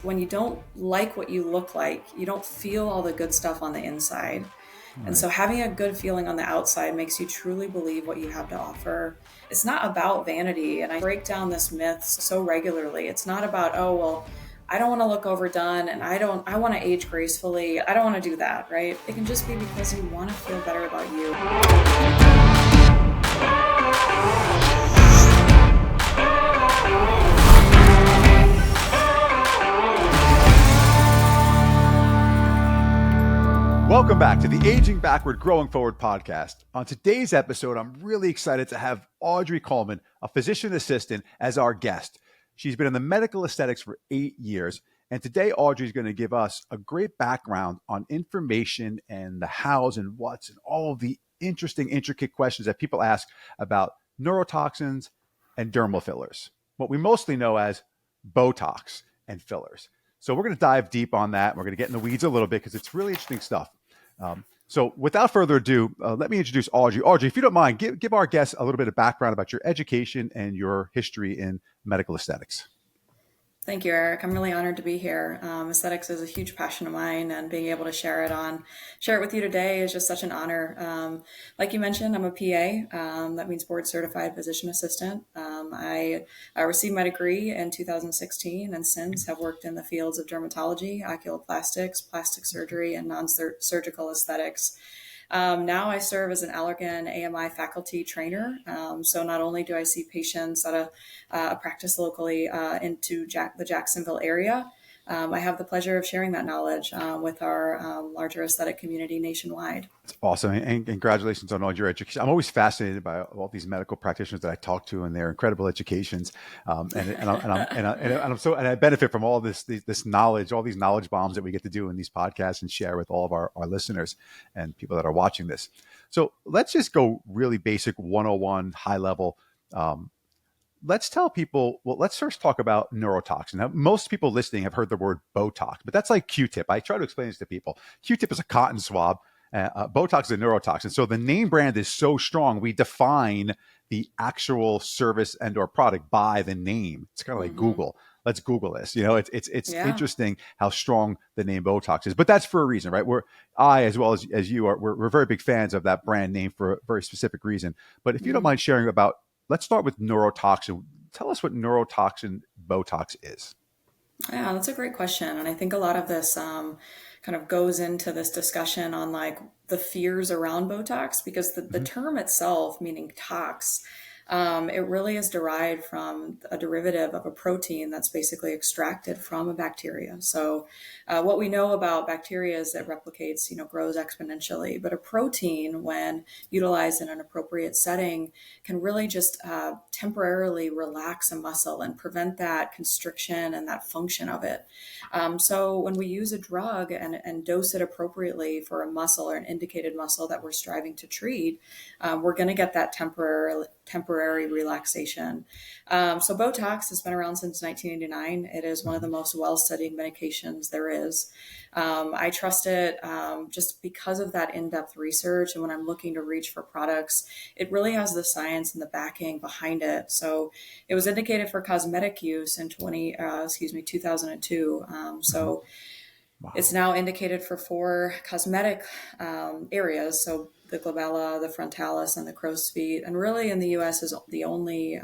When you don't like what you look like, you don't feel all the good stuff on the inside. And Right. so having a good feeling on the outside makes you truly believe what you have to offer. It's not about vanity. And I break down this myth so regularly. It's not about, oh, well, I don't want to look overdone and I want to age gracefully. I don't want to do that, right? It can just be because you want to feel better about you. Welcome back to the Aging Backward, Growing Forward podcast. On today's episode, I'm really excited to have Audrey Coleman, a physician assistant, as our guest. She's been in the medical aesthetics for 8 years, and today Audrey is going to give us a great background on information and the hows and whats and all of the interesting, intricate questions that people ask about neurotoxins and dermal fillers, what we mostly know as Botox and fillers. So we're going to dive deep on that. We're going to get in the weeds a little bit because it's really interesting stuff. So without further ado, let me introduce Audrey. Audrey, if you don't mind, give our guests a little bit of background about your education and your history in medical aesthetics. Thank you, Eric. I'm really honored to be here. Aesthetics is a huge passion of mine, and being able to share it with you today is just such an honor. Like you mentioned, I'm a PA. That means board certified physician assistant. I received my degree in 2016, and since have worked in the fields of dermatology, oculoplastics, plastic surgery, and non-surgical aesthetics. Now I serve as an Allergan AMI faculty trainer. So not only do I see patients at a practice locally into the Jacksonville area, I have the pleasure of sharing that knowledge with our larger aesthetic community nationwide. It's awesome. And congratulations on all your education. I'm always fascinated by all these medical practitioners that I talk to and their incredible educations. And I benefit from all this knowledge, all these knowledge bombs that we get to do in these podcasts and share with all of our listeners and people that are watching this. So let's just go really basic 101 high level. Let's tell people, well, let's first talk about neurotoxin. Now, most people listening have heard the word Botox, but that's like Q-tip. I try to explain this to people. Q-tip is a cotton swab. Botox is a neurotoxin. So the name brand is so strong, we define the actual service and or product by the name. It's kind of like Google. Let's Google this. It's Yeah. interesting how strong the name Botox is, but that's for a reason, right? I, as well as you are, we're very big fans of that brand name for a very specific reason. But if you don't mind sharing about, let's start with neurotoxin. Tell us what neurotoxin Botox is. Yeah, that's a great question. And I think a lot of this kind of goes into this discussion on like the fears around Botox, because the term itself, meaning tox, it really is derived from a derivative of a protein that's basically extracted from a bacteria. So what we know about bacteria is it replicates, grows exponentially. But a protein, when utilized in an appropriate setting, can really just temporarily relax a muscle and prevent that constriction and that function of it. So when we use a drug and dose it appropriately for a muscle or an indicated muscle that we're striving to treat, we're going to get that temporary relaxation. So Botox has been around since 1989. It is one of the most well-studied medications there is. I trust it just because of that in-depth research. And when I'm looking to reach for products, it really has the science and the backing behind it. So it was indicated for cosmetic use in 2002. So Wow. it's now indicated for 4 cosmetic areas. So the glabella, the frontalis, and the crow's feet. And really in the US is the only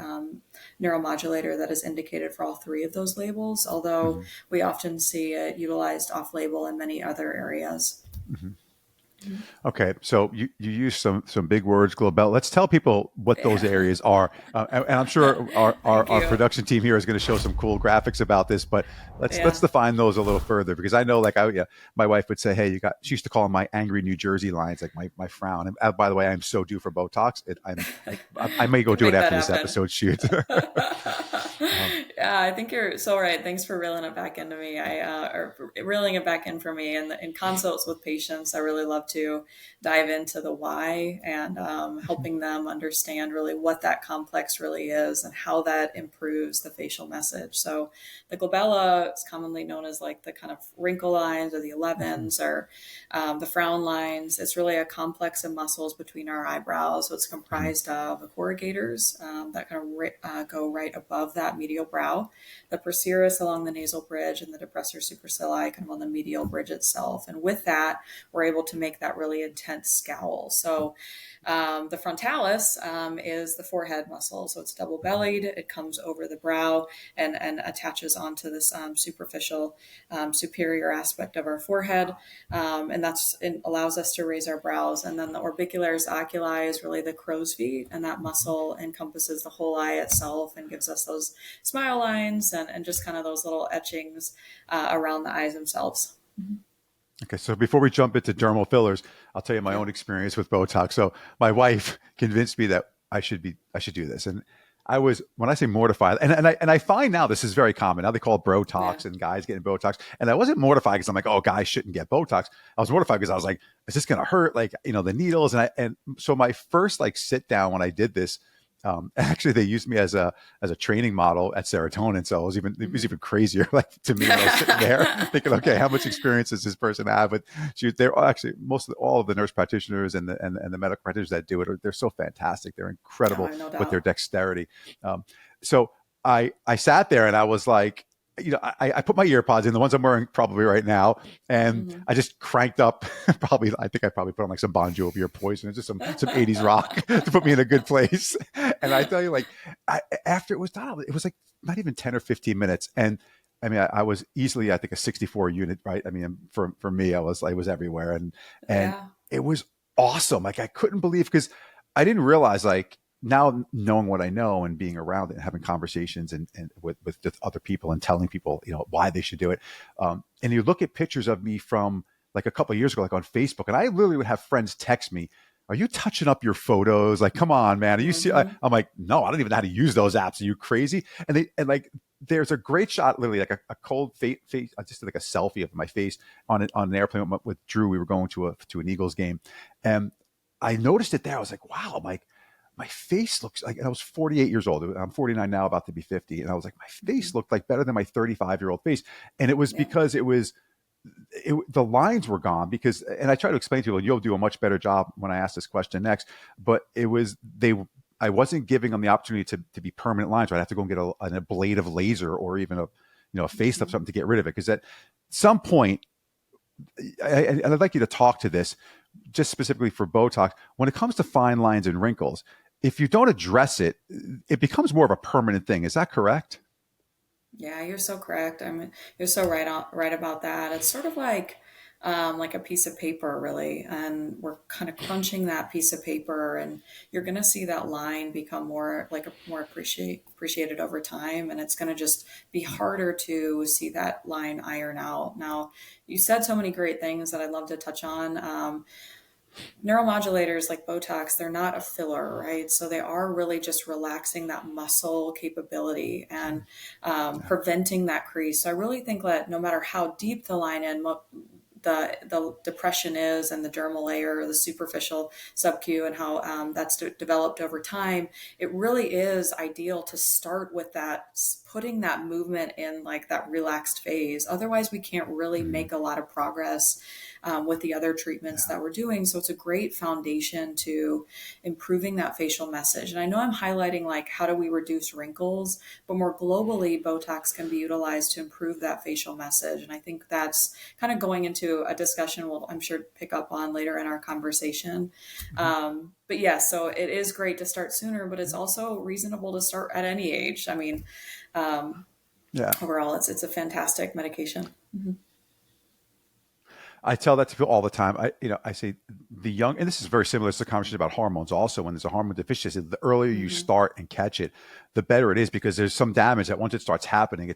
neuromodulator that is indicated for all 3 of those labels, although we often see it utilized off-label in many other areas. Okay, so you use some big words, global. Let's tell people what those areas are, and I'm sure our production team here is going to show some cool graphics about this. But let's define those a little further, because I know, like my wife would say, "Hey, she used to call them my angry New Jersey lines, like my frown." And by the way, I'm so due for Botox. I may go do it after this episode shoot. Yeah, I think you're so right. Thanks for reeling it back into me. Or reeling it back in for me. And in consults with patients, I really love to dive into the why and helping them understand really what that complex really is and how that improves the facial message. So the glabella is commonly known as like the kind of wrinkle lines or the 11s or the frown lines. It's really a complex of muscles between our eyebrows. So it's comprised of the corrugators that kind of go right above that medial brow brow, the procerus along the nasal bridge, and the depressor supercilii kind of on the medial bridge itself. And with that, we're able to make that really intense scowl. So the frontalis is the forehead muscle. So it's double bellied. It comes over the brow and attaches onto this superficial superior aspect of our forehead. And it allows us to raise our brows. And then the orbicularis oculi is really the crow's feet. And that muscle encompasses the whole eye itself and gives us those smile lines and just kind of those little etchings around the eyes themselves. Mm-hmm. Okay, so before we jump into dermal fillers, I'll tell you my own experience with Botox. So my wife convinced me that I should do this, and I was, when I say mortified, and I find now this is very common. Now they call it Botox and guys getting Botox, and I wasn't mortified because I'm like, oh, guys shouldn't get Botox. I was mortified because I was like, is this going to hurt? Like, the needles, and so my first sit down when I did this. Actually, they used me as a training model at Serotonin, so it was even crazier. To me, I was sitting there thinking, okay, how much experience does this person have? But they're actually all of the nurse practitioners and the medical practitioners that do it they're so fantastic. They're incredible with their dexterity. So I sat there and I was like, I put my ear pods in, the ones I'm wearing probably right now, and I just cranked up. I think I probably put on some Bon Jovi or Poison, just some 80s rock to put me in a good place. And I tell you, after it was done, it was not even 10 or 15 minutes, and I mean, I was easily, I think, a 64 unit, right? I mean, for me, I was everywhere, and it was awesome. I couldn't believe, because I didn't realize now knowing what I know and being around it and having conversations and with other people and telling people, why they should do it. And you look at pictures of me from a couple of years ago, on Facebook, and I literally would have friends text me, are you touching up your photos? Come on, man. Are you see? I'm like, no, I don't even know how to use those apps. Are you crazy? And there's a great shot, literally a cold face. I just did a selfie of my face on an airplane with Drew. We were going to an Eagles game, and I noticed it there. I was like, wow, my face looks like, and I was 48 years old. I'm 49 now, about to be 50. And I was like, my face looked better than my 35-year-old face. And it was because the lines were gone, and I try to explain to people, you'll do a much better job when I ask this question next, but I wasn't giving them the opportunity to be permanent lines. I'd have to go and get an ablative laser or even a facelift, something to get rid of it. Because at some point, and I'd like you to talk to this just specifically for Botox, when it comes to fine lines and wrinkles, if you don't address it, it becomes more of a permanent thing. Is that correct? Yeah, you're so correct. I mean, you're so right about that. It's sort of like a piece of paper, really, and we're kind of crunching that piece of paper, and you're going to see that line become more appreciated over time, and it's going to just be harder to see that line iron out. Now, you said so many great things that I'd love to touch on. Neuromodulators like Botox, they're not a filler, right? So they are really just relaxing that muscle capability and preventing that crease. So I really think that no matter how deep the line the depression is and the dermal layer or the superficial subcu and how that's developed over time, it really is ideal to start with that, putting that movement in that relaxed phase. Otherwise, we can't really make a lot of progress with the other treatments that we're doing. So it's a great foundation to improving that facial message. And I know I'm highlighting how do we reduce wrinkles, but more globally, Botox can be utilized to improve that facial message. And I think that's kind of going into a discussion we'll, I'm sure, pick up on later in our conversation. But yeah, so it is great to start sooner, but it's also reasonable to start at any age. I mean, overall, it's a fantastic medication. Mm-hmm. I tell that to people all the time. I say the young, and this is very similar to the conversation about hormones also. When there's a hormone deficiency, the earlier you start and catch it, the better it is, because there's some damage that once it starts happening,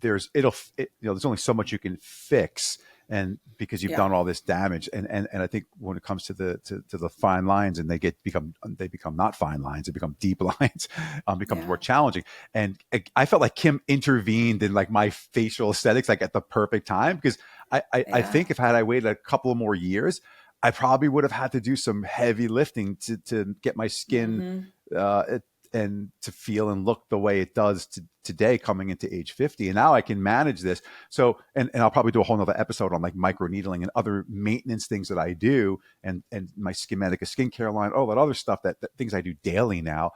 there's only so much you can fix. And because you've done all this damage, and I think when it comes to the fine lines, and they become not fine lines, they become deep lines, becomes more challenging. And I felt like Kim intervened in my facial aesthetics at the perfect time, because I think if I waited a couple of more years, I probably would have had to do some heavy lifting to get my skin and to feel and look the way it does today coming into age 50. And now I can manage this. So, and I'll probably do a whole nother episode on micro needling and other maintenance things that I do, and my Schematica skincare line, all that other stuff, that things I do daily now,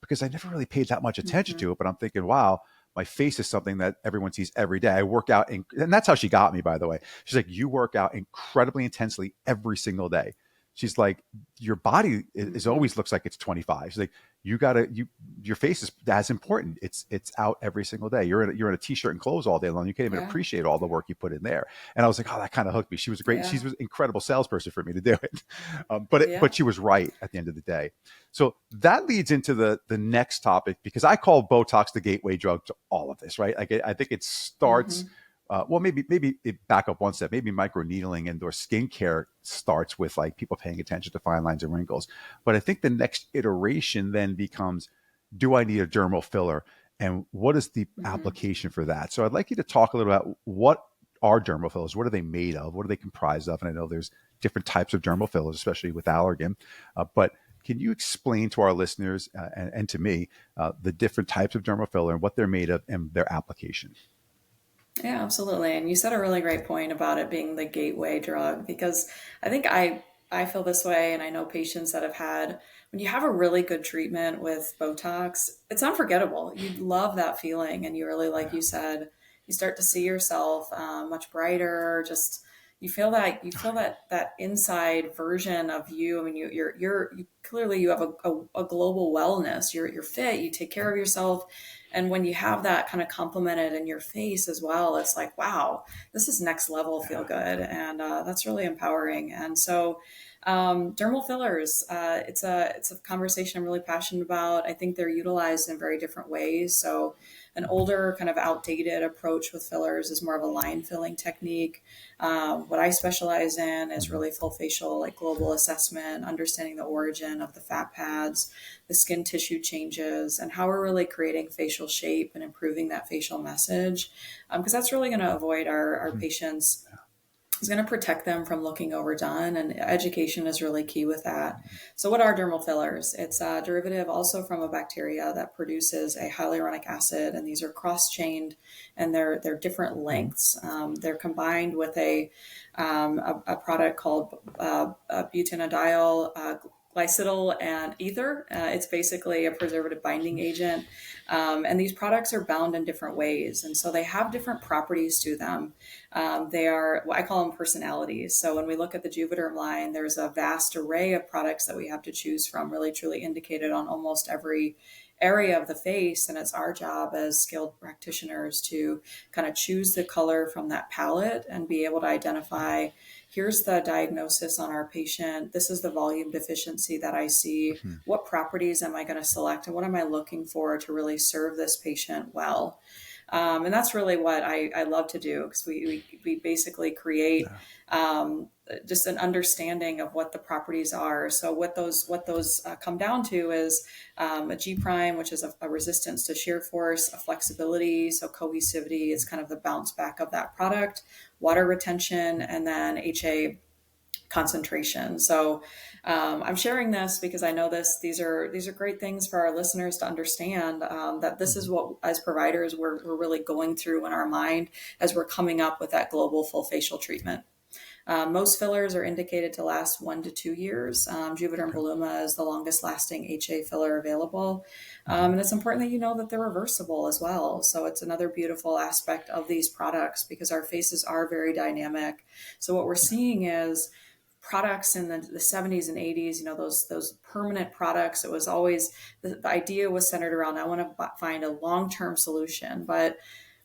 because I never really paid that much attention to it. But I'm thinking, wow, my face is something that everyone sees every day. I work out, and that's how she got me, by the way. She's like, you work out incredibly intensely every single day. She's like, your body is always looks like it's 25. She's like, your face is as important. It's out every single day. You're in a t-shirt and clothes all day long. You can't even appreciate all the work you put in there. And I was like, oh, that kind of hooked me. She was great. She was an incredible salesperson for me to do it. But she was right at the end of the day. So that leads into the next topic, because I call Botox the gateway drug to all of this, right? Like I think it starts. Well, maybe it back up one step. Maybe microneedling and or skincare starts with like people paying attention to fine lines and wrinkles. But I think the next iteration then becomes, do I need a dermal filler? And what is the application for that? So I'd like you to talk a little about what are dermal fillers? What are they made of? What are they comprised of? And I know there's different types of dermal fillers, especially with Allergan. But can you explain to our listeners and to me the different types of dermal filler and what they're made of and their application? Yeah, absolutely. And you said a really great point about it being the gateway drug, because I think I feel this way, and I know patients that have had, when you have a really good treatment with Botox, it's unforgettable. You love that feeling, and you really, like you said, you start to see yourself much brighter. Just you feel that inside version of you. I mean, you clearly you have a global wellness. You're fit. You take care of yourself. And when you have that kind of complemented in your face as well, it's like, wow, this is next level feel good. And that's really empowering. And so dermal fillers, it's a conversation I'm really passionate about. I think they're utilized in very different ways. So an older kind of outdated approach with fillers is more of a line filling technique. What I specialize in is really full facial, like global assessment, understanding the origin of the fat pads, the skin tissue changes, and how we're really creating facial shape and improving that facial message. Because that's really going to avoid our patients. It's going to protect them from looking overdone, and education is really key with that. So what are dermal fillers? It's a derivative also from a bacteria that produces a hyaluronic acid, and these are cross-chained, and they're different lengths. They're combined with a product called butanodyl glycidyl and ether. It's basically a preservative binding agent. And these products are bound in different ways. And so they have different properties to them. They are, I call them personalities. So when we look at the Juvederm line, there's a vast array of products that we have to choose from, really truly indicated on almost every area of the face. And it's our job as skilled practitioners to kind of choose the color from that palette and be able to identify, here's the diagnosis on our patient. This is the volume deficiency that I see. What properties am I going to select? And what am I looking for to really serve this patient well? And that's really what I love to do, because we basically create just an understanding of what the properties are. So what those come down to is a G prime, which is a resistance to shear force, a flexibility, so cohesivity is kind of the bounce back of that product, water retention, and then HA concentration. So I'm sharing this because I know these are great things for our listeners to understand, that this is what, as providers, we're really going through in our mind as we're coming up with that global full facial treatment. Most fillers are indicated to last 1 to 2 years. Juvederm Voluma is the longest lasting HA filler available. And it's important that you know that they're reversible as well. So it's another beautiful aspect of these products, because our faces are very dynamic. So what we're seeing is products in the 70s and 80s, those permanent products. It was always, the idea was centered around, I want to find a long-term solution, but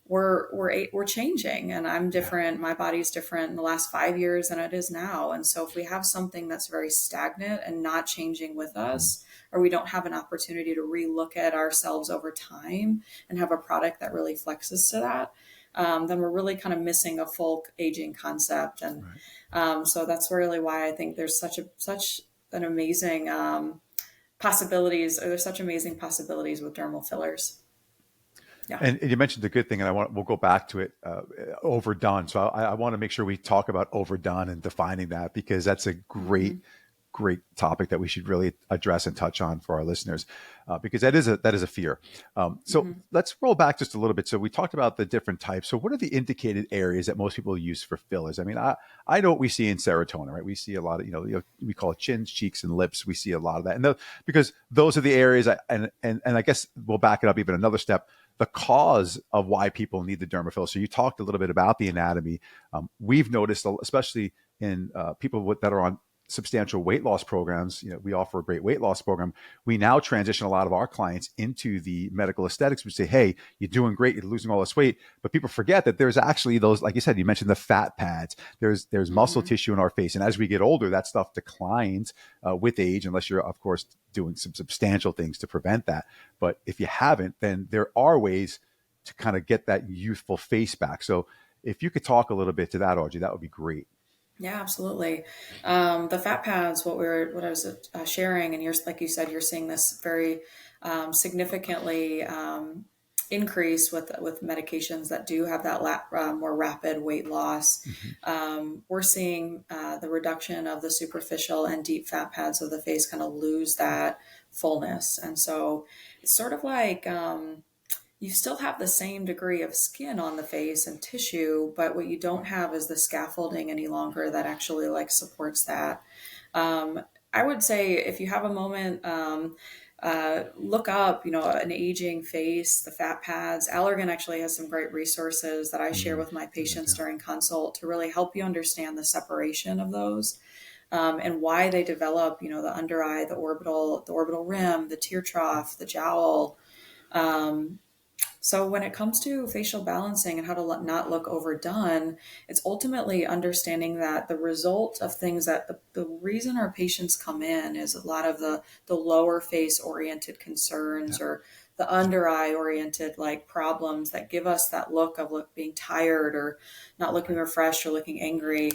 we're changing, and I'm different. My body's different in the last 5 years than it is now. And so if we have something that's very stagnant and not changing with us, or we don't have an opportunity to relook at ourselves over time and have a product that really flexes to that, then we're really kind of missing a full aging concept. And so that's really why I think there's such an amazing possibilities, or there's such amazing possibilities with dermal fillers. Yeah. And you mentioned the good thing, and we'll go back to it, overdone. So I want to make sure we talk about overdone and defining that, because that's a great topic that we should really address and touch on for our listeners, because that is a fear. So let's roll back just a little bit. So we talked about the different types. So what are the indicated areas that most people use for fillers? I mean, I know what we see in serotonin, right? We see a lot of, we call it chins, cheeks, and lips. We see a lot of that, and because those are the areas. And I guess we'll back it up even another step. the cause of why people need the dermal filler. So you talked a little bit about the anatomy. We've noticed, especially in people that are on substantial weight loss programs, we offer a great weight loss program. We now transition a lot of our clients into the medical aesthetics. We say, hey, you're doing great, you're losing all this weight, but people forget that there's actually those, like you said, you mentioned the fat pads. There's muscle tissue in our face, and as we get older, that stuff declines with age, unless you're, of course, doing some substantial things to prevent that. But if you haven't, then there are ways to kind of get that youthful face back. So if you could talk a little bit to that, Audrey, that would be great. Yeah, absolutely. The fat pads, what I was sharing, and you're, like you said, you're seeing this very significantly increase with medications that do have that more rapid weight loss. We're seeing the reduction of the superficial and deep fat pads of the face kind of lose that fullness. And so it's sort of like, you still have the same degree of skin on the face and tissue, but what you don't have is the scaffolding any longer that actually like supports that. I would say if you have a moment, look up, an aging face, the fat pads. Allergan actually has some great resources that I share with my patients during consult to really help you understand the separation of those. And why they develop, the under eye, the orbital rim, the tear trough, the jowl. So when it comes to facial balancing and how to not look overdone, it's ultimately understanding that the result of things that the reason our patients come in is a lot of the lower face oriented concerns or the under eye oriented like problems that give us that look of being tired or not looking refreshed or looking angry.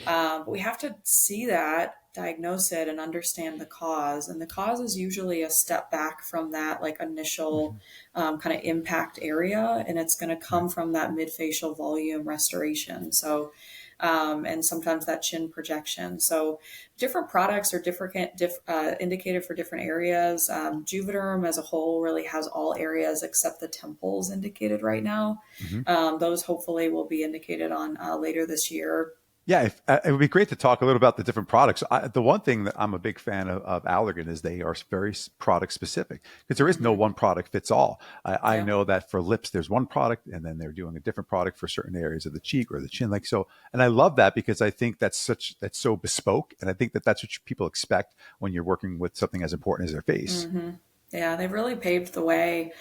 But we have to see that, diagnose it, and understand the cause. And the cause is usually a step back from that like initial kind of impact area, and it's going to come from that mid-facial volume restoration. So and sometimes that chin projection. So different products are indicated for different areas. Juvederm as a whole really has all areas except the temples indicated right now. Those hopefully will be indicated on later this year. Yeah, it would be great to talk a little about the different products. The one thing that I'm a big fan of Allergan is they are very product specific, because there is no one product fits all. I know that for lips, there's one product, and then they're doing a different product for certain areas of the cheek or the chin, like so. And I love that because I think that's so bespoke, and I think that's what people expect when you're working with something as important as their face. Yeah, they've really paved the way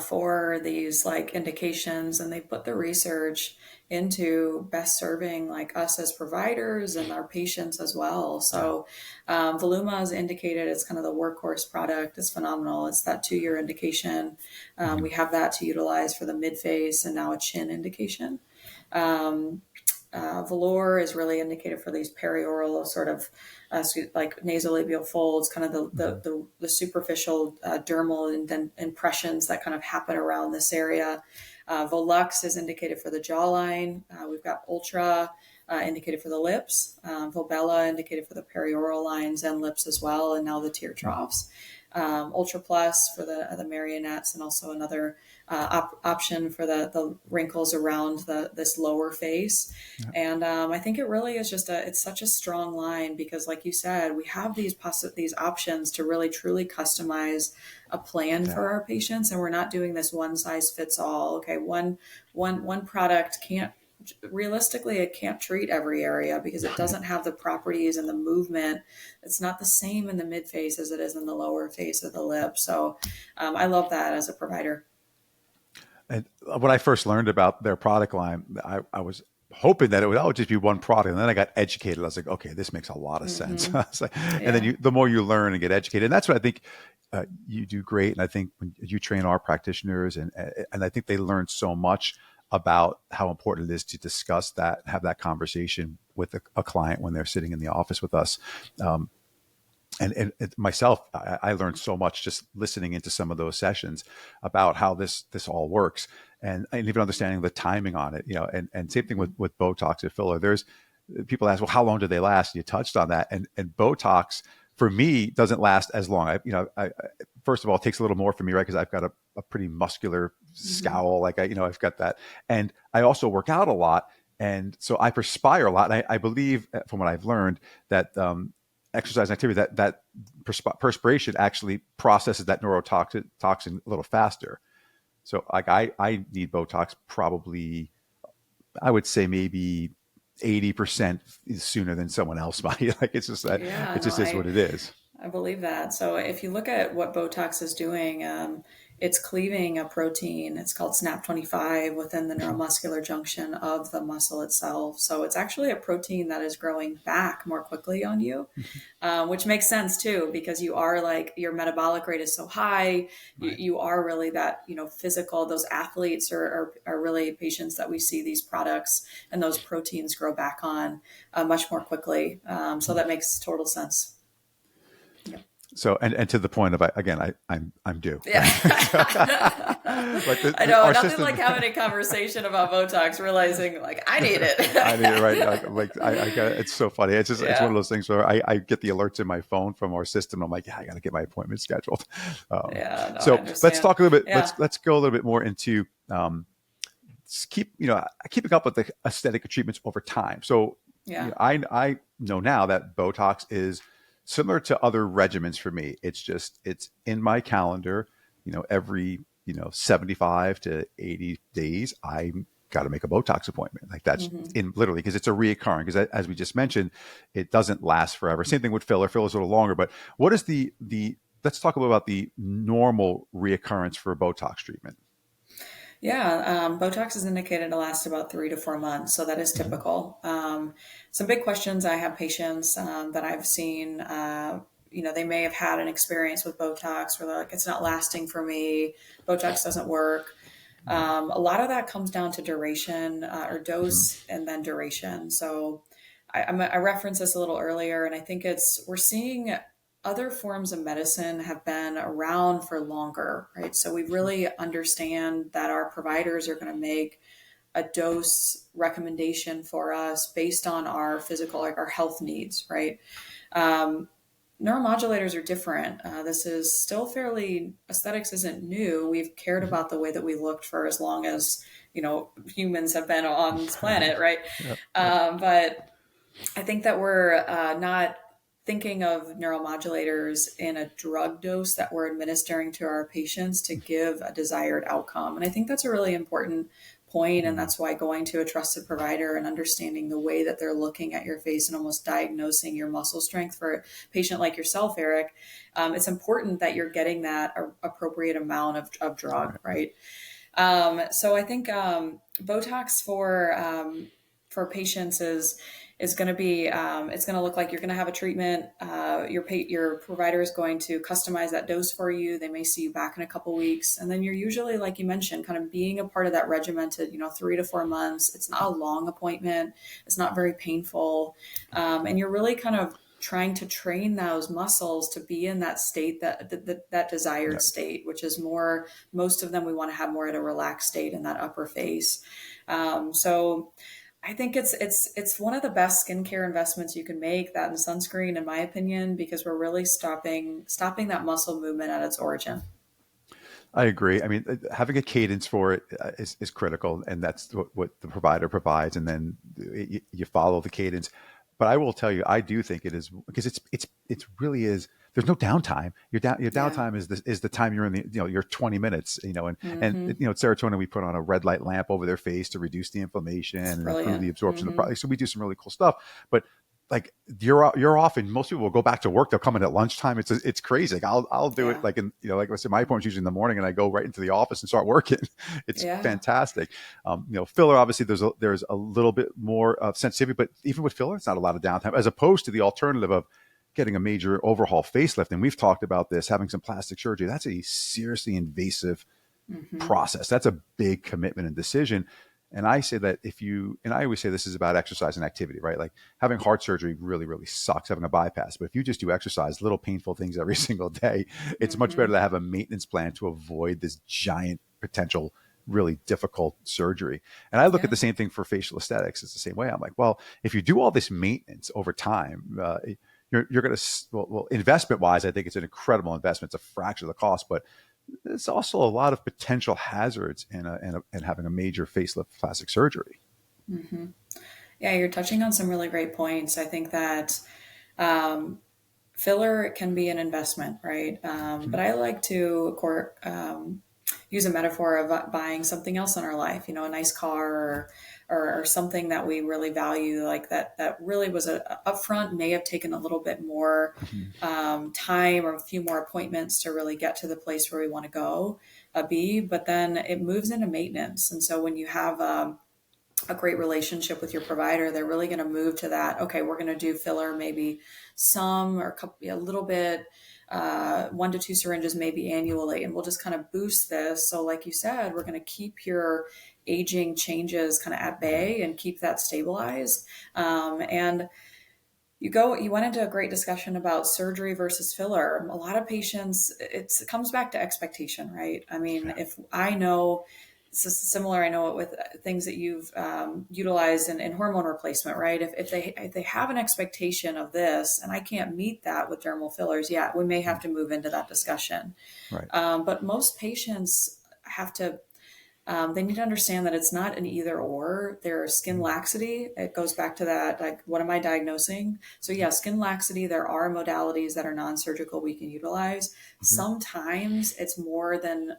for these like indications, and they put the research into best serving like us as providers and our patients as well. So Voluma is indicated. It's kind of the workhorse product. It's phenomenal. It's that 2-year indication. We have that to utilize for the mid face and now a chin indication. Velour is really indicated for these perioral sort of like nasolabial folds, kind of the superficial dermal and impressions that kind of happen around this area. Volux is indicated for the jawline. We've got Ultra indicated for the lips. Volbella indicated for the perioral lines and lips as well, and now the tear troughs. Ultra Plus for the marionettes, and also another option for the wrinkles around this lower face. And I think it really is it's such a strong line because, like you said, we have these options to really truly customize a plan for our patients, and we're not doing this one size fits all. Okay, one product can't. Realistically, it can't treat every area because it doesn't have the properties and the movement. It's not the same in the mid face as it is in the lower face of the lip. So I love that as a provider. And when I first learned about their product line, I was hoping that it would just be one product. And then I got educated. I was like, okay, this makes a lot of sense. And then the more you learn and get educated, and that's what I think you do great. And I think when you train our practitioners, and I think they learn so much about how important it is to discuss that, have that conversation with a client when they're sitting in the office with us. And myself, I learned so much just listening into some of those sessions about how this all works, and even understanding the timing on it. And same thing with Botox and filler. There's people ask, well, how long do they last? You touched on that, and Botox for me doesn't last as long. I first of all, it takes a little more for me, right? Because I've got a pretty muscular scowl, like I've got that, and I also work out a lot, and so I perspire a lot. And I believe, from what I've learned, that exercise and activity, that perspiration actually processes that neurotoxin a little faster. So like I need Botox probably, I would say maybe 80% sooner than someone else might. Like it's just that Yeah, it no, just is what it is. I believe that. So if you look at what Botox is doing, it's cleaving a protein. It's called SNAP25 within the neuromuscular junction of the muscle itself. So it's actually a protein that is growing back more quickly on you, which makes sense too, because you are like your metabolic rate is so high. Right. You are really that, physical. Those athletes are really patients that we see these products and those proteins grow back on much more quickly. So that makes total sense. Yeah. So and to the point of again, I'm due. Yeah. So, like I know. our Nothing like system. having a conversation about Botox, realizing like I need I need it right. it. I got it's so funny. It's one of Yeah. those things where I get the alerts in my phone from our system. I'm like, yeah, I got to get my appointment scheduled. Yeah. No, I So let's understand. talk a little bit. Yeah. Let's go a little bit more into keeping up with the aesthetic treatments over time. So Yeah. I know now that Botox is similar to other regimens for me. It's in my calendar. Every 75 to 80 days, I got to make a Botox appointment. Like that's Hmm. in literally because it's a reoccurring. Because as we just mentioned, it doesn't last forever. Same thing with filler. Filler's a little longer. But what is the let's talk a little about the normal reoccurrence for Botox treatment. Yeah, Botox is indicated to last about 3 to 4 months, so that is Mm-hmm. typical. Some big questions I have patients that I've seen, they may have had an experience with Botox where they're like, it's not lasting for me, Botox doesn't work. Right. A lot of that comes down to duration or Mm-hmm. dose and then duration. So I referenced this a little earlier, and I think we're seeing other forms of medicine have been around for longer, right? So we really understand that our providers are going to make a dose recommendation for us based on our physical, like our health needs, right? Um, Neuromodulators are different. This is still fairly, aesthetics isn't new. We've cared Mm-hmm. about the way that we looked for as long as, humans have been on this Right. planet, right? Yep. Yep. But I think that we're not thinking of neuromodulators in a drug dose that we're administering to our patients to give a desired outcome. And I think that's a really important point, and Mm-hmm. that's why going to a trusted provider and understanding the way that they're looking at your face and almost diagnosing your muscle strength for a patient like yourself, Eric, it's important that you're getting that appropriate amount of drug, Right. right? So I think Botox for patients is going to be it's going to look like you're going to have a treatment. Your provider is going to customize that dose for you. They may see you back in a couple weeks, and then you're usually, like you mentioned, kind of being a part of that regimented 3 to 4 months. It's not a long appointment. It's not very painful, and you're really kind of trying to train those muscles to be in that state that desired Yep. state, which is more, most of them we want to have more at a relaxed state in that upper face. So I think it's one of the best skincare investments you can make, that and sunscreen, in my opinion, because we're really stopping that muscle movement at its origin. I agree. I mean, having a cadence for it is critical, and that's what the provider provides, and then you follow the cadence. But I will tell you, I do think it is because it's really is. There's no downtime. Your Yeah. downtime is the time you're in the your 20 minutes. And Mm-hmm. at serotonin we put on a red light lamp over their face to reduce the inflammation It's and improve the brilliant. absorption of the Mm-hmm. product. So we do some really cool stuff. But like you're off, and most people will go back to work. They'll come in at lunchtime. It's crazy. Like I'll do it Yeah. like in like I said, my appointment's usually in the morning, and I go right into the office and start working. It's Yeah. fantastic. Filler obviously there's a little bit more of sensitivity, but even with filler, it's not a lot of downtime as opposed to the alternative of getting a major overhaul facelift. And we've talked about this, having some plastic surgery. That's a seriously invasive Mm-hmm. process. That's a big commitment and decision. And I say that and I always say this is about exercise and activity, right? Like having heart surgery really, really sucks, having a bypass. But if you just do exercise, little painful things every single day, it's much better Mm-hmm. to have a maintenance plan to avoid this giant potential, really difficult surgery. And I look at Yeah. the same thing for facial aesthetics. It's the same way. I'm like, well, if you do all this maintenance over time, you're going to, well, investment wise, I think it's an incredible investment. It's a fraction of the cost, but there's also a lot of potential hazards in having a major facelift plastic surgery. Mm-hmm. Yeah, you're touching on some really great points. I think that um, filler can be an investment, right? But I like to use a metaphor of buying something else in our life, a nice car or something that we really value, like that really was a upfront, may have taken a little bit more time or a few more appointments to really get to the place where we want to go, but then it moves into maintenance. And so when you have a great relationship with your provider, they're really going to move to that. Okay, we're going to do filler, maybe some or a little bit, 1 to 2 syringes maybe annually, and we'll just kind of boost this. So, like you said, we're going to keep your aging changes kind of at bay and keep that stabilized. And you went into a great discussion about surgery versus filler. A lot of patients, it comes back to expectation, right? I mean, Yeah. if I know, this is similar, I know it with things that you've utilized in hormone replacement, right? If they have an expectation of this and I can't meet that with dermal fillers, yeah, we may have to move into that discussion. Right. But most patients have to they need to understand that it's not an either or. There's skin laxity. It goes back to that, like, what am I diagnosing? So, yeah, skin laxity, there are modalities that are non surgical we can utilize. Mm-hmm. Sometimes it's more than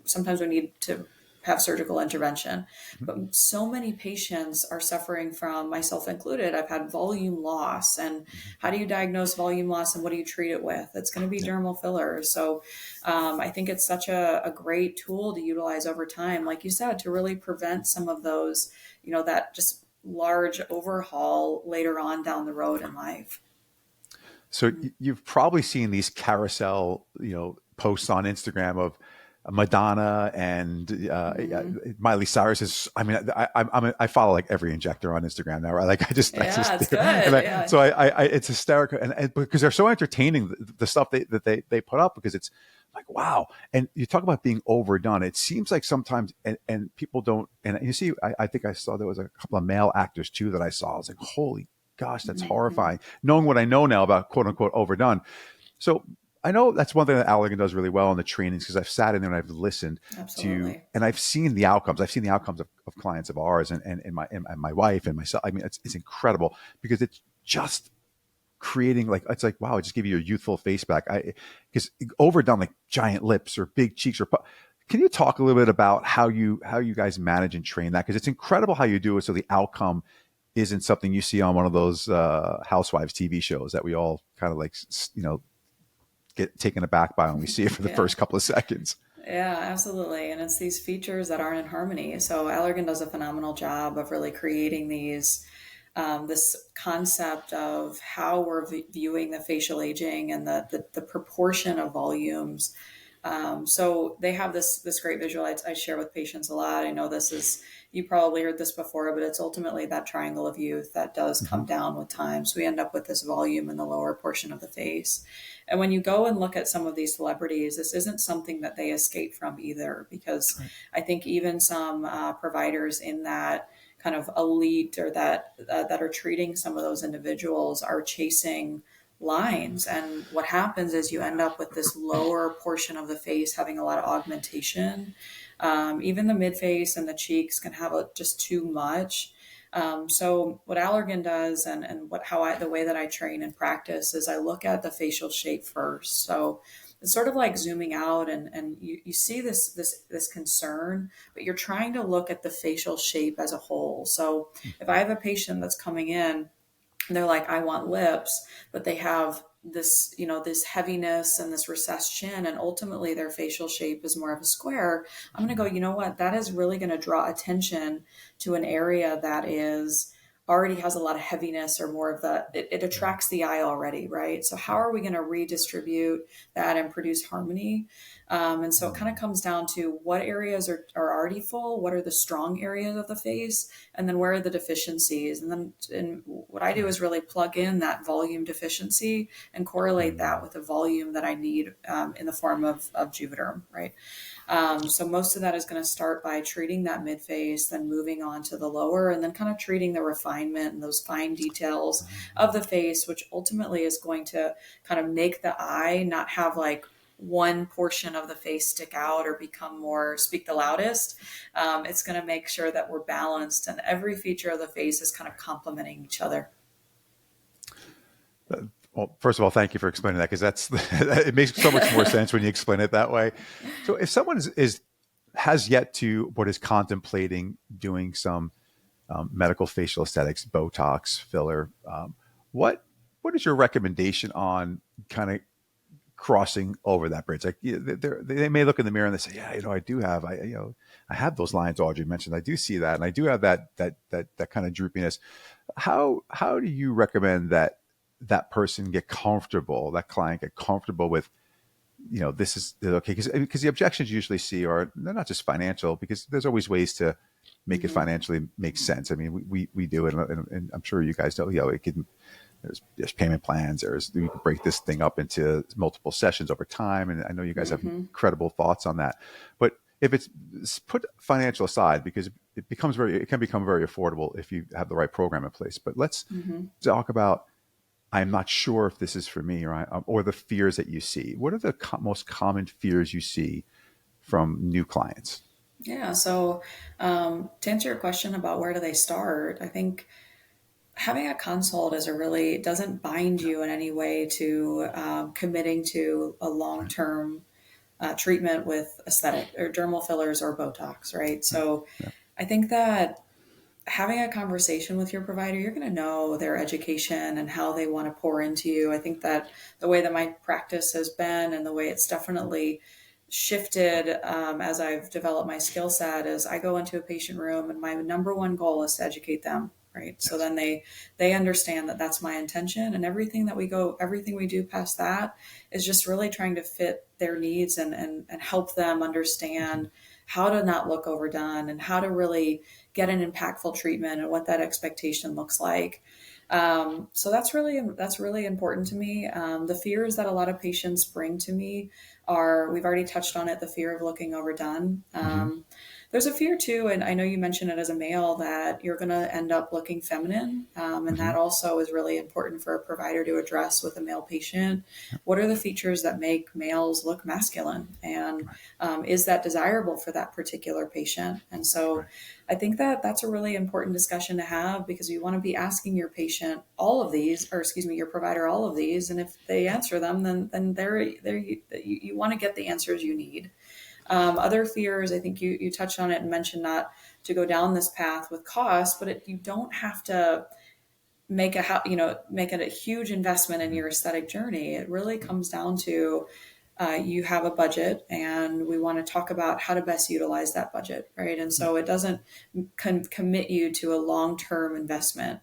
sometimes we need to have surgical intervention. But so many patients are suffering from, myself included, I've had volume loss. And how do you diagnose volume loss and what do you treat it with? It's going to be Yeah. dermal fillers. So, I think it's such a great tool to utilize over time, like you said, to really prevent some of those, that just large overhaul later on down the road in life. So you've probably seen these carousel, posts on Instagram of Madonna and Hmm. Miley Cyrus is. I mean, I follow like every injector on Instagram now, right? Like I Yeah, just it's do, and good. Yeah. so it's hysterical, and because they're so entertaining, the stuff they put up, because it's like, wow. And you talk about being overdone. It seems like sometimes, and people don't. And you see, I think I saw there was a couple of male actors too that I saw. I was like, holy gosh, that's Hmm. horrifying. Knowing what I know now about quote unquote overdone. So I know that's one thing that Allergan does really well in the trainings, because I've sat in there and I've listened to, Absolutely. and I've seen the outcomes. I've seen the outcomes of clients of ours and my wife and myself. I mean, it's incredible, because it's just creating, like, it's like, wow, I just give you your youthful face back. Because overdone, like giant lips or big cheeks can you talk a little bit about how you guys manage and train that? Because it's incredible how you do it, so the outcome isn't something you see on one of those housewives TV shows that we all kind of like, get taken aback by when we see it for the Yeah. first couple of seconds. Yeah, absolutely. And it's these features that aren't in harmony. So Allergan does a phenomenal job of really creating this concept of how we're viewing the facial aging and the proportion of volumes. So they have this great visual I share with patients a lot. I know you probably heard this before, but it's ultimately that triangle of youth that does Mm-hmm. come down with time. So we end up with this volume in the lower portion of the face. And when you go and look at some of these celebrities, this isn't something that they escape from either, because Right. I think even some providers in that kind of elite or that are treating some of those individuals are chasing lines. And what happens is you end up with this lower portion of the face having a lot of augmentation. Even the mid face and the cheeks can have just too much. So what Allergan does, and the way that I train and practice, is I look at the facial shape first. So it's sort of like zooming out, and you see this concern, but you're trying to look at the facial shape as a whole. So if I have a patient that's coming in and they're like, I want lips, but they have this heaviness and this recessed chin, and ultimately their facial shape is more of a square, I'm going to go, you know what, that is really going to draw attention to an area that is already has a lot of heaviness, or more of it attracts the eye already, right? So how are we going to redistribute that and produce harmony? And so it kind of comes down to what areas are already full, what are the strong areas of the face, and then where are the deficiencies. And what I do Right. is really plug in that volume deficiency and correlate that with the volume that I need in the form of Juvederm, right? So most of that is going to start by treating that mid face, then moving on to the lower, and then kind of treating the refinement and those fine details of the face, which ultimately is going to kind of make the eye not have like one portion of the face stick out or speak the loudest. It's going to make sure that we're balanced and every feature of the face is kind of complementing each other. Well, first of all, thank you for explaining that, because it makes so much more sense when you explain it that way. So if someone has yet to, but is contemplating doing some medical facial aesthetics, Botox, filler, what what is your recommendation on kind of crossing over that bridge? Like, they may look in the mirror and they say, yeah, I do have, I have those lines Audrey mentioned. I do see that, and I do have that kind of droopiness. How do you recommend that person get comfortable, that client get comfortable with, this is okay? Because the objections you usually see they're not just financial, because there's always ways to make it Hmm. financially make sense. I mean, we do it, and I'm sure you guys know, it can, there's payment plans. You can break this thing up into multiple sessions over time, and I know you guys have Hmm. incredible thoughts on that. But if it's put financial aside, because it can become very affordable if you have the right program in place. But let's Hmm. talk about, I'm not sure if this is for me, or the fears that you see. What are the most common fears you see from new clients? Yeah. So, to answer your question about where do they start, I think having a consult doesn't bind you in any way to committing to a long Right. term treatment with aesthetic or dermal fillers or Botox, right? Right. So, Yeah. I think that having a conversation with your provider, you're going to know their education and how they want to pour into you. I think that the way that my practice has been and the way it's definitely shifted as I've developed my skill set is I go into a patient room and my number one goal is to educate them. Right. So Yes. then they understand that that's my intention, and everything we do past that is just really trying to fit their needs and help them Mm-hmm. understand how to not look overdone and how to really get an impactful treatment and what that expectation looks like. So that's really important to me. The fears that a lot of patients bring to me are, we've already touched on it, the fear of looking overdone. Mm-hmm. There's a fear too, and I know you mentioned it as a male, that you're going to end up looking feminine, and Mm-hmm. that also is really important for a provider to address with a male patient. What are the features that make males look masculine, and Right. is that desirable for that particular patient? And so Right. I think that that's a really important discussion to have, because you want to be asking your patient all of these, or excuse me, your provider all of these, and if they answer them, then you want to get the answers you need. Other fears, I think you touched on it and mentioned not to go down this path with cost, but you don't have to make it a huge investment in Mm-hmm. your aesthetic journey. It really comes down to you have a budget, and we want to talk about how to best utilize that budget, right? And Yeah. so it doesn't commit you to a long-term investment.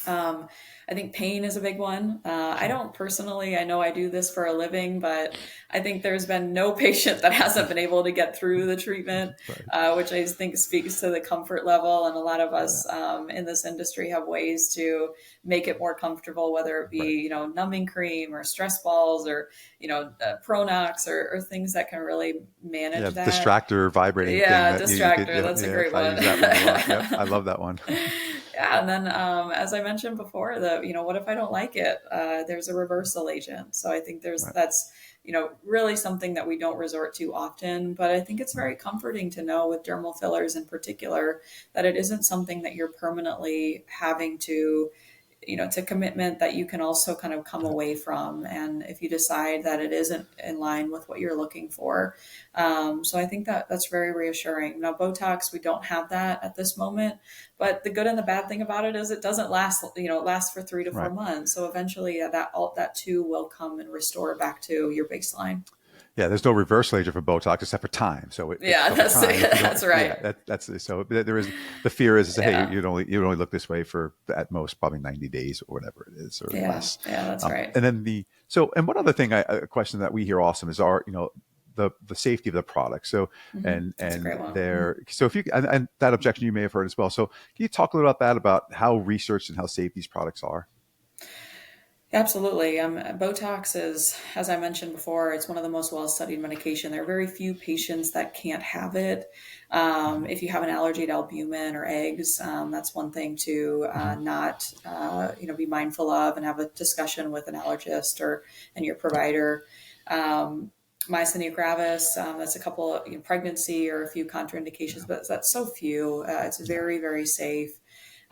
um, I think pain is a big one. I Sure. don't personally, I know I do this for a living, but I think there's been no patient that hasn't been able to get through the treatment, Right. which I think speaks to the comfort level. And a lot of Yeah. us in this industry have ways to make it more comfortable, whether it Right. be, numbing cream or stress balls or, Pronox or things that can really Yeah. manage that. Distractor vibrating thing Yeah, that you could, distractor. That's a yeah, great I one. use that one a lot. Yep. I love that one. Yeah, and then as I mentioned before, what if I don't like it? There's a reversal agent. So I think Right. that's really something that we don't resort to often. But I think it's Right. very comforting to know with dermal fillers in particular that it isn't something that you're permanently having to, it's a commitment that you can also kind of come Right. away from. And if you decide that it isn't in line with what you're looking for. So I think that that's very reassuring. Now, Botox, we don't have that at this moment, but the good and the bad thing about it is it doesn't last, it lasts for 3 to 4 Right. months. So eventually that too will come and restore back to your baseline. Yeah, there's no reversal agent for Botox except for time. So Yeah, over that's time, if you don't, that's right. yeah, that's so there is, the fear is, hey, Yeah. you'd only look this way for at most probably 90 days or whatever it is, or Yeah. less. Yeah, that's right. And then and one other thing, a question that we hear awesome is the safety of the product. So Hmm. That's a and great one. there, so if you and that objection you may have heard as well. So can you talk a little about that, about how researched and how safe these products are? Absolutely. Botox is, as I mentioned before, it's one of the most well-studied medication. There are very few patients that can't have it. Mhm. If you have an allergy to albumin or eggs, that's one thing to Mhm. not, be mindful of and have a discussion with an allergist or and your provider. Um, Myasthenia gravis, that's a couple of pregnancy or a few contraindications, Yeah. but that's so few. It's Yeah. very, very safe.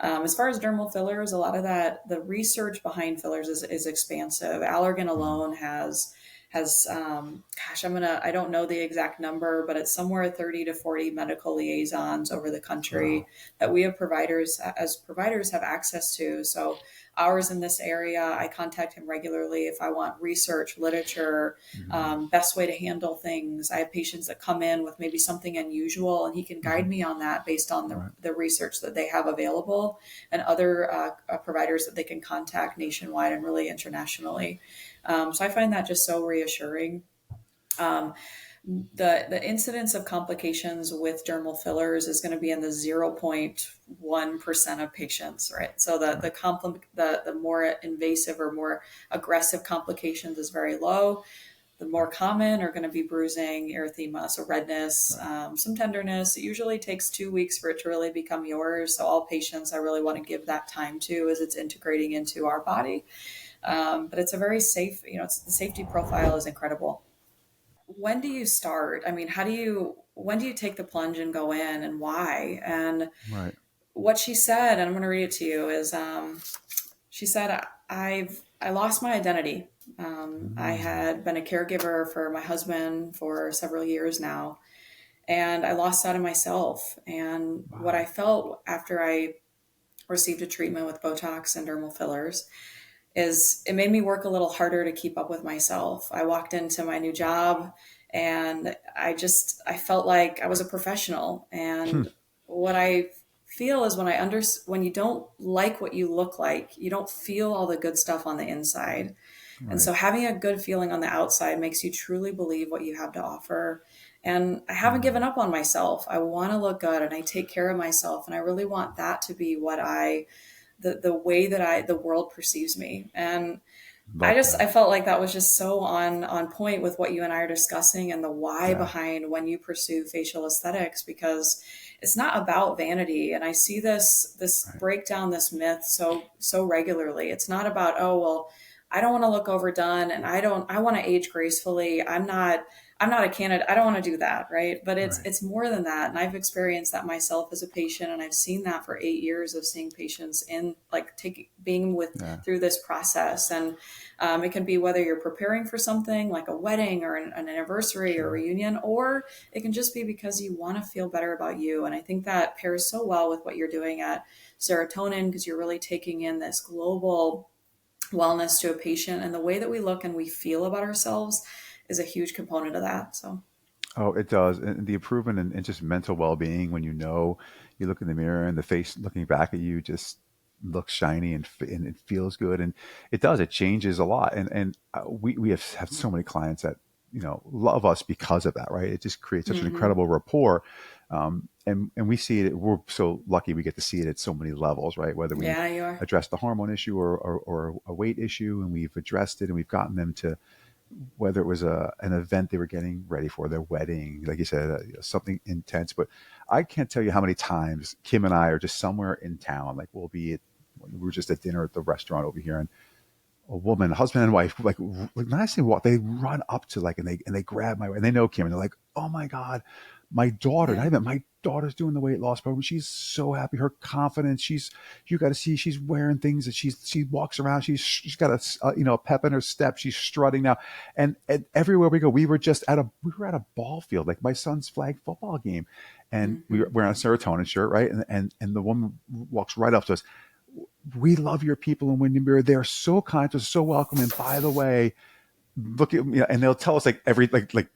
As far as dermal fillers, a lot of that, the research behind fillers is expansive. Allergan Mhm. alone has gosh, I don't know the exact number, but it's somewhere 30 to 40 medical liaisons over the country Wow. that we have providers as providers have access to. So ours in this area, I contact him regularly if I want research, literature, Mhm. best way to handle things. I have patients that come in with maybe something unusual, and he can guide Mhm. me on that based on Right. the research that they have available and other providers that they can contact nationwide and really internationally. So I find that just so reassuring. Um, the incidence of complications with dermal fillers is going to be in the 0.1% of patients, right? So Right. the more invasive or more aggressive complications is very low. The more common are going to be bruising, erythema, so redness, Right. some tenderness. It usually takes 2 weeks for it to really become yours. So all patients, I really want to give that time to as it's integrating into our body. But it's a very safe, the safety profile is incredible. When do you start? I mean, when do you take the plunge and go in, and why? And Right. what she said, and I'm going to read it to you, is she said, I lost my identity. I Mm. had been a caregiver for my husband for several years now, and I lost sight of myself. And what I Wow. felt after I received a treatment with Botox and dermal fillers is it made me work a little harder to keep up with myself. I walked into my new job and I felt like I was a professional. Hmm. And what I feel is when you don't like what you look like, you don't feel all the good stuff on the inside. And Right. so having a good feeling on the outside makes you truly believe what you have to offer. And I haven't given Mm. up on myself. I want to look good and I take care of myself. And I really want that to be the way that the world perceives me. And Love I that. felt like that was just so on point with what you and I are discussing and the why Yeah. behind when you pursue facial aesthetics, because it's not about vanity. And I see this Right. break down this myth so regularly. It's not about, oh well, I don't want to look overdone and I want to age gracefully. I'm not a candidate. I don't want to do that, right? But Right. it's more than that. And I've experienced that myself as a patient, and I've seen that for 8 years of seeing patients in like taking being with Yeah. through this process. And it can be whether you're preparing for something like a wedding or an anniversary or a Sure. reunion, or it can just be because you want to feel better about you. And I think that pairs so well with what you're doing at Serotonin, because you're really taking in this global wellness to a patient, and the way that we look and we feel about ourselves is a huge component of that. So, Oh, it does. And the improvement in just mental well-being when you look in the mirror and the face looking back at you just looks shiny and it feels good. And it does, it changes a lot. We have so many clients that, love us because of that, right? It just creates such an hmm, incredible rapport. And we see it, we're so lucky we get to see it at so many levels, right? Whether we've yeah, you are. addressed the hormone issue or a weight issue and we've addressed it and we've gotten them to whether it was an event they were getting ready for, their wedding, like you said, something intense. But I can't tell you how many times Kim and I are just somewhere in town, like we were just at dinner at the restaurant over here, and a woman, husband and wife, like not saying what they run up to and they grab my, and they know Kim and they're like, oh my god, my daughter, not Yeah. even my daughter's doing the weight loss program. She's so happy, her confidence. You got to see, she's wearing things that she walks around. She's got a pep in her step. She's strutting now, and everywhere we go, we were at a ball field, like my son's flag football game, and we were Hmm. wearing a serotonin shirt, right, and the woman walks right up to us. We love your people in Windy Mirror. They're so kind to us, so welcome. And by the way, look at and they'll tell us like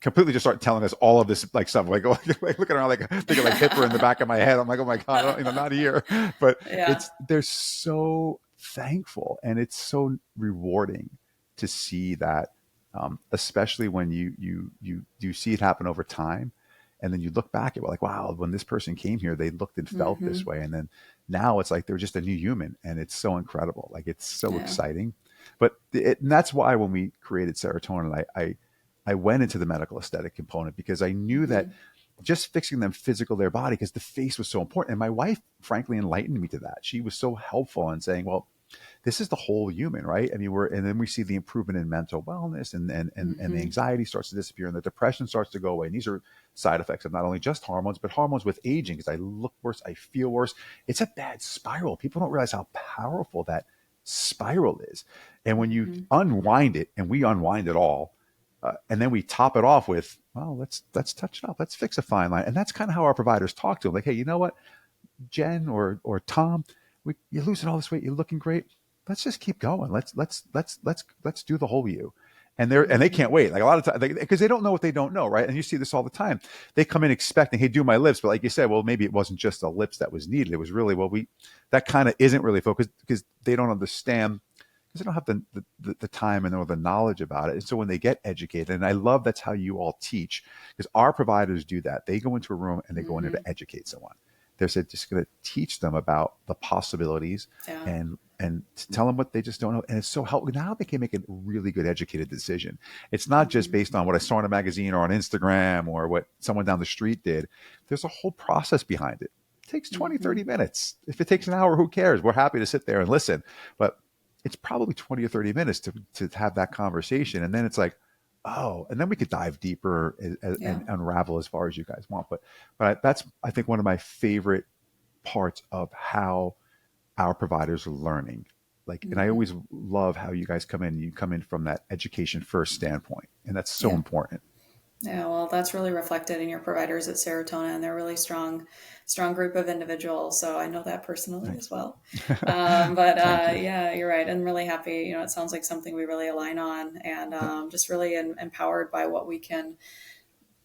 completely just start telling us all of this like stuff like looking around like thinking like Hitler in the back of my head. I'm like, oh my god, not here. But Yeah. they're so thankful and it's so rewarding to see that, especially when you see it happen over time. And then you look back at like, wow, when this person came here, they looked and felt this Hmm. way. And then now it's like they're just a new human, and it's so incredible. Like it's so Yeah. exciting. And that's why when we created serotonin, I went into the medical aesthetic component because I knew that Hmm. just fixing them physical their body, because the face was so important. And my wife frankly enlightened me to that. She was so helpful in saying, well, this is the whole human, right? I mean, and then we see the improvement in mental wellness, and the anxiety starts to disappear, and the depression starts to go away. And these are side effects of not only just hormones, but hormones with aging. Because I look worse, I feel worse. It's a bad spiral. People don't realize how powerful that spiral is. And when you unwind it, and we unwind it all, and then we top it off with, well, let's touch it up, let's fix a fine line. And that's kind of how our providers talk to them. Like, hey, you know what, Jen or Tom, you're losing all this weight, you're looking great. Let's just keep going. Let's do the whole you. And they can't wait. Like a lot of times, because they don't know what they don't know, right? And you see this all the time. They come in expecting, hey, do my lips, but like you said, well, maybe it wasn't just the lips that was needed. It was really, that kind of isn't really focused, because they don't understand, because they don't have the time or the knowledge about it. And so when they get educated, and I love that's how you all teach, because our providers do that. They go into a room and they go in there to educate someone. They're just going to teach them about the possibilities, and to tell them what they just don't know. And it's so helpful. Now they can make a really good educated decision. It's not just based on what I saw in a magazine or on Instagram or what someone down the street did. There's a whole process behind it. It takes 20, 30 minutes. If it takes an hour, who cares? We're happy to sit there and listen. But it's probably 20 or 30 minutes to have that conversation. And then it's like, oh, and then we could dive deeper and unravel as far as you guys want. But that's, I think, one of my favorite parts of how our providers are learning. Like, and I always love how you guys come in. You come in from that education first standpoint, and that's so important. Yeah, well, that's really reflected in your providers at Serotonin. They're a really strong group of individuals. So I know that personally as well. Yeah, you're right. I'm really happy. It sounds like something we really align on, and just really empowered by what we can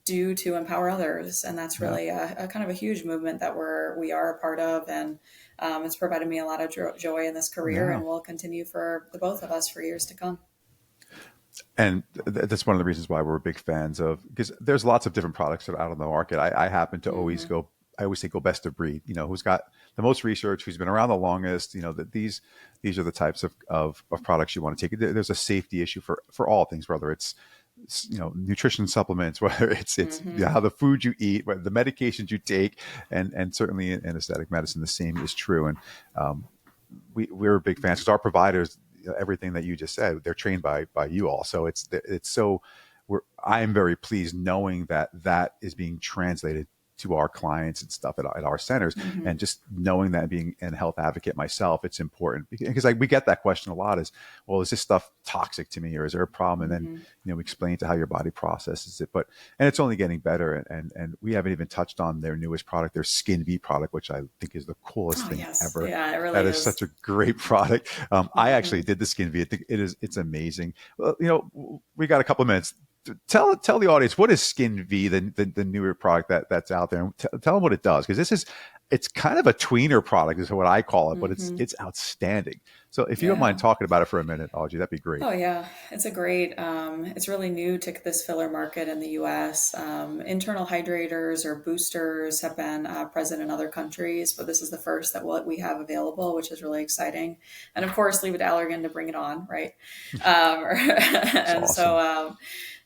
do to empower others. And that's really a kind of a huge movement that we are a part of. And it's provided me a lot of joy in this career, and will continue for the both of us for years to come. And that's one of the reasons why we're big fans of, because there's lots of different products that are out on the market. I happen to always say go best of breed, who's got the most research, who's been around the longest, that these are the types of products you want to take. There's a safety issue for all things, whether it's, nutrition supplements, whether it's how the food you eat, whether the medications you take, and certainly in aesthetic medicine, the same is true. And we're big fans, because our providers, everything that you just said, they're trained by you all. So I'm very pleased knowing that is being translated to our clients and stuff at our centers. And just knowing that, being a health advocate myself, it's important, because we get that question a lot, is, well, is this stuff toxic to me, or is there a problem? And then we explain to how your body processes it, and it's only getting better. And we haven't even touched on their newest product, their SkinV product, which I think is the coolest thing ever. Yeah, it really that is such a great product. I actually did the SkinV. I think it's amazing. Well, we got a couple of minutes. Tell the audience, what is SkinV, the newer product that's out there, and tell them what it does, because it's kind of a tweener product is what I call it, but it's outstanding. So if you don't mind talking about it for a minute, Audrey, that'd be great. Oh yeah, it's it's really new to this filler market in the U.S. Internal hydrators or boosters have been present in other countries, but this is the first that we have available, which is really exciting. And of course, leave it to Allergan to bring it on, right? And awesome. So.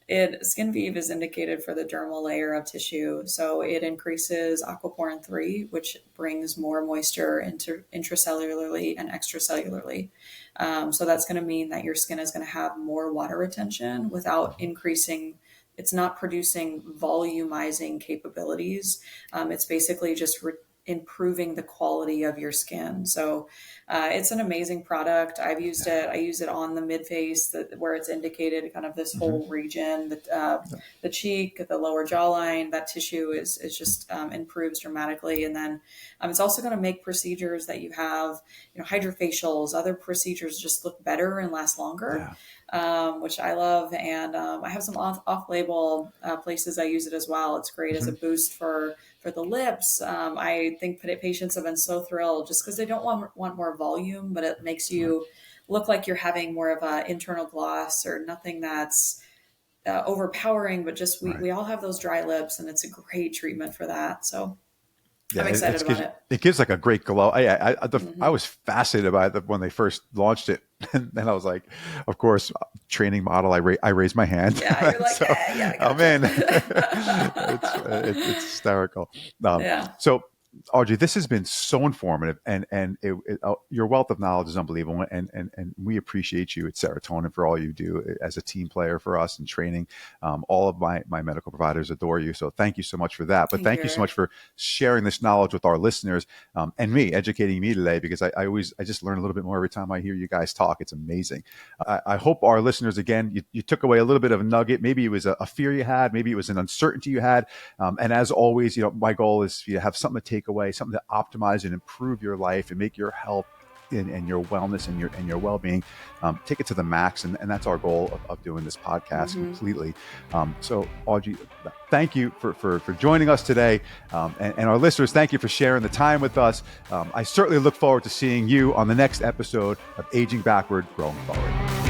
SkinV is indicated for the dermal layer of tissue. So it increases aquaporin 3, which brings more moisture intracellularly and extracellularly. So that's going to mean that your skin is going to have more water retention without increasing. It's not producing volumizing capabilities. It's basically just improving the quality of your skin. So it's an amazing product. I've used it. I use it on the mid face, where it's indicated, kind of this whole region, the cheek, the lower jawline. That tissue is just improves dramatically. And then it's also going to make procedures that you have, hydrofacials, other procedures, just look better and last longer. Which I love. And I have some off-label places I use it as well. It's great as a boost for the lips. I think patients have been so thrilled, just because they don't want more volume, but it makes you look like you're having more of an internal gloss, or nothing that's overpowering, but just we all have those dry lips, and it's a great treatment for that. So I'm excited about it. It gives like a great glow. I was fascinated by it when they first launched it. And then I was like, of course, training model, I raised my hand. Yeah, you're like, so, I'm in. It's hysterical. So Audrey, this has been so informative, and your wealth of knowledge is unbelievable, and we appreciate you at Serotonin for all you do as a team player for us and training. All of my medical providers adore you, so thank you so much for that. But thank you so much for sharing this knowledge with our listeners, and me, educating me today, because I just learn a little bit more every time I hear you guys talk. It's amazing. I hope our listeners, again, you took away a little bit of a nugget. Maybe it was a fear you had, maybe it was an uncertainty you had, and as always, my goal is for you to have something to take away, something to optimize and improve your life and make your health and your wellness and your well-being, take it to the max. And that's our goal of doing this podcast completely. So Audrey, thank you for joining us today. And our listeners, thank you for sharing the time with us. I certainly look forward to seeing you on the next episode of Aging Backward, Growing Forward.